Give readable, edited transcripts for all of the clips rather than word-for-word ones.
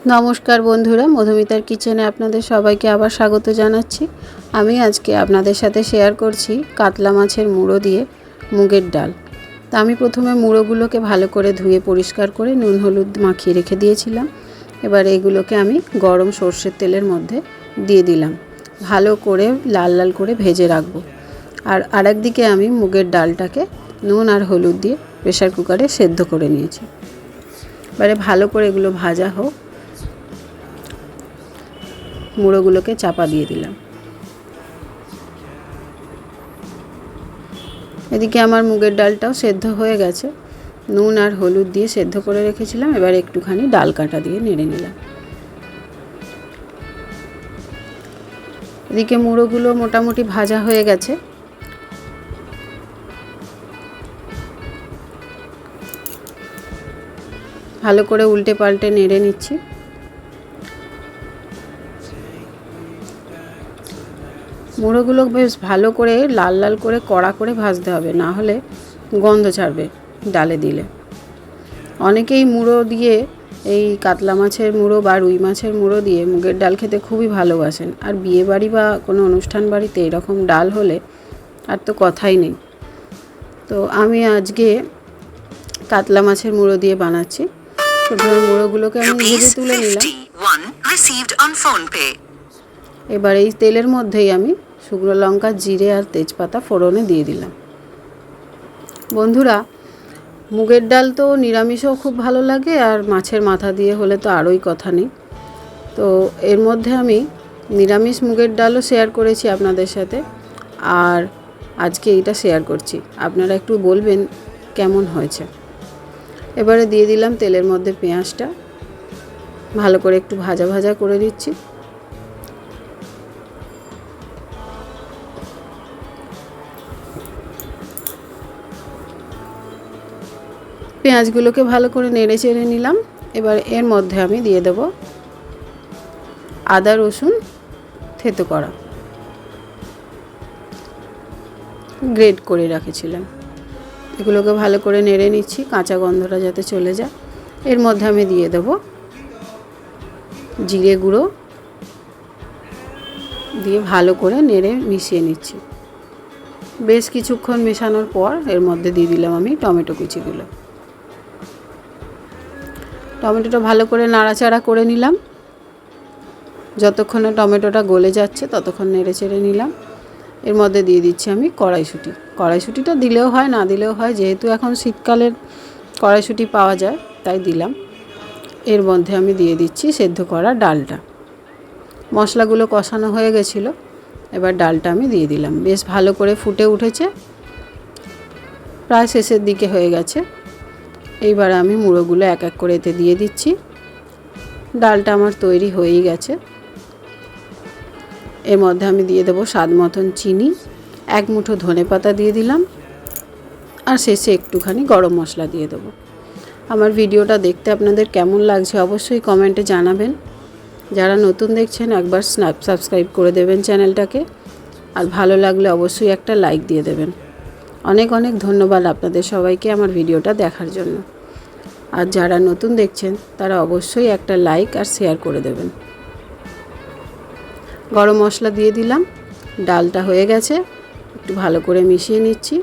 নমস্কার বন্ধুরা, মধুমিতার কিচেনে আপনাদের সবাইকে আবার স্বাগত জানাচ্ছি। আমি আজকে আপনাদের সাথে শেয়ার করছি কাতলা মাছের মুড়ো দিয়ে মুগের ডাল। তা আমি প্রথমে মুড়োগুলোকে ভালো করে ধুয়ে পরিষ্কার করে নুন হলুদ মাখিয়ে রেখে দিয়েছিলাম। এবার এগুলোকে আমি গরম সর্ষের তেলের মধ্যে দিয়ে দিলাম, ভালো করে লাল লাল করে ভেজে রাখবো। আর আরেকদিকে আমি মুগের ডালটাকে নুন আর হলুদ দিয়ে প্রেসার কুকারে সেদ্ধ করে নিয়েছি। এবারে ভালো করে এগুলো ভাজা হোক, মুড়োগুলোকে চাপা দিয়ে দিলাম। এদিকে আমার মুগের ডালটাও সেদ্ধ হয়ে গেছে, নুন আর হলুদ দিয়ে সেদ্ধ করে রেখেছিলাম। এবার একটুখানি ডাল কাটা দিয়ে নেড়ে নিলাম। এদিকে মুড়োগুলো মোটামুটি ভাজা হয়ে গেছে। ভালো করে উল্টে পাল্টে নেড়ে নিচ্ছি। মুড়োগুলো বেশ ভালো করে লাল লাল করে কড়া করে ভাজতে হবে, না হলে গন্ধ ছাড়বে ডালে দিলে। অনেকেই মুড়ো দিয়ে, এই কাতলা মাছের মুড়ো বা রুই মাছের মুড়ো দিয়ে মুগের ডাল খেতে খুবই ভালোবাসেন। আর বিয়ে বাড়ি বা কোনো অনুষ্ঠান বাড়িতে এরকম ডাল হলে আর তো কথাই নেই। তো আমি আজকে কাতলা মাছের মুড়ো দিয়ে বানাচ্ছি। প্রথমে মুড়োগুলোকে আমি ভেজে তুলে নিলাম। এবার এই তেলের মধ্যেই আমি শুকনো লঙ্কা, জিরে আর তেজপাতা ফোড়নে দিয়ে দিলাম। বন্ধুরা, মুগের ডাল তো নিরামিষও খুব ভালো লাগে, আর মাছের মাথা দিয়ে হলে তো আরোই কথা নেই। তো এর মধ্যে আমি নিরামিষ মুগের ডালও শেয়ার করেছি আপনাদের সাথে, আর আজকে এইটা শেয়ার করছি। আপনারা একটু বলবেন কেমন হয়েছে। এবারে দিয়ে দিলাম তেলের মধ্যে পেঁয়াজটা, ভালো করে একটু ভাজা ভাজা করে দিচ্ছি। পেঁয়াজগুলোকে ভালো করে নেড়ে চেড়ে নিলাম। এবার এর মধ্যে আমি দিয়ে দেব আদা রসুন থেতো করা, গ্রেট করে রেখেছিলাম। এগুলোকে ভালো করে নেড়ে নিচ্ছি, কাঁচা গন্ধটা যাতে চলে যায়। এর মধ্যে আমি দিয়ে দেব জিরে গুঁড়ো, দিয়ে ভালো করে নেড়ে মিশিয়ে নিচ্ছি। বেশ কিছুক্ষণ মেশানোর পর এর মধ্যে দিয়ে দিলাম আমি টমেটো কুচিগুলো। টমেটোটা ভালো করে নাড়াচাড়া করে নিলাম। যতক্ষণে টমেটোটা গলে যাচ্ছে ততক্ষণ নেড়ে চেড়ে নিলাম। এর মধ্যে দিয়ে দিচ্ছি আমি কড়াইশুঁটি। কড়াইশুঁটিটা দিলেও হয়, না দিলেও হয়, যেহেতু এখন শীতকালের কড়াইশুঁটি পাওয়া যায় তাই দিলাম। এর মধ্যে আমি দিয়ে দিচ্ছি সেদ্ধ করা ডালটা। মশলাগুলো কষানো হয়ে গেছিলো, এবার ডালটা আমি দিয়ে দিলাম। বেশ ভালো করে ফুটে উঠেছে, প্রায় শেষের দিকে হয়ে গেছে। এইবার আমি মুড়োগুলো এক এক করে এতে দিয়ে দিচ্ছি। ডালটা আমার তৈরি হয়েই গেছে। এর মধ্যে আমি দিয়ে দেবো স্বাদ মতন চিনি, এক মুঠো ধনেপাতা দিয়ে দিলাম, আর শেষে একটুখানি গরম মশলা দিয়ে দেবো। আমার ভিডিওটা দেখতে আপনাদের কেমন লাগছে অবশ্যই কমেন্টে জানাবেন। যারা নতুন দেখছেন একবার সাবস্ক্রাইব করে দেবেন চ্যানেলটাকে, আর ভালো লাগলে অবশ্যই একটা লাইক দিয়ে দেবেন। অনেক অনেক ধন্যবাদ আপনাদের সবাইকে আমার ভিডিওটা দেখার জন্য। আর যারা নতুন দেখছেন তারা অবশ্যই একটা লাইক আর শেয়ার করে দেবেন। গরম মশলা দিয়ে দিলাম, ডালটা হয়ে গেছে, একটু ভালো করে মিশিয়ে নিচ্ছি।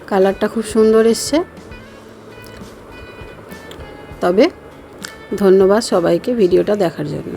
কালারটা খুব সুন্দর এসছে। তবে ধন্যবাদ সবাইকে ভিডিওটা দেখার জন্য।